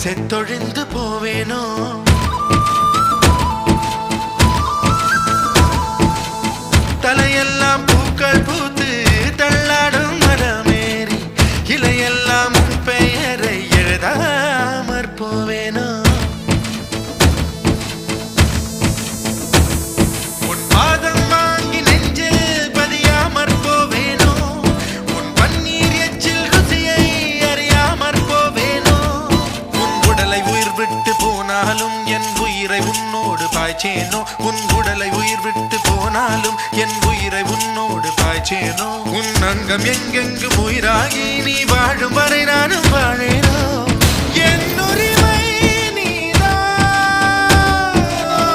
செத்தொழிந்து போவேனோ தலையெல்லாம் பூக்கள் பூத்து தள்ளாடும் மரமேறி இலையெல்லாம் பெயரை எழுதாமற் போவேனோ உன் பாதம் வாங்கி நெஞ்சில் பதியாமற் போவேனோ உன் பன்னீர் எச்சில் ருசியை அறியாமற் போவேனோ உன் உடலை உயிர் விட்டு போனாலும் என் உயிரை உன்னோடு பாய்ச்சேனோ உன் உடலை உயிர் விட்டு போனாலும் என் உயிரை உன்னோடு பாய்ச்சேனோ உன் அங்கம் எங்கெங்கு உயிராகி நீ வாழும் வரை நானும் வாழேனோ